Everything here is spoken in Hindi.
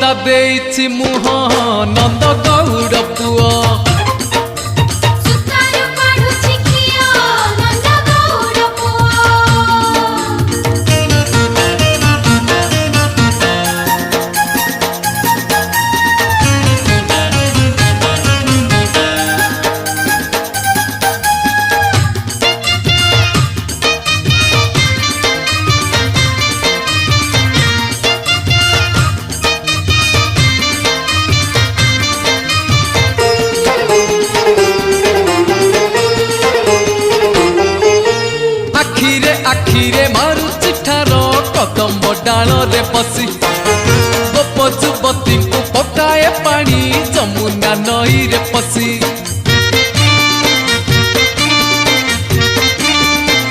ମମତା ଦେଇଛି ମୁହଁ ନନ୍ଦ ଗୌଡ଼ ପୁଅ। आखिरे मारुची ठार कदम्ब डाल रे बसी गोप जुवती को पकाए पानी जमुना नई रे पसी।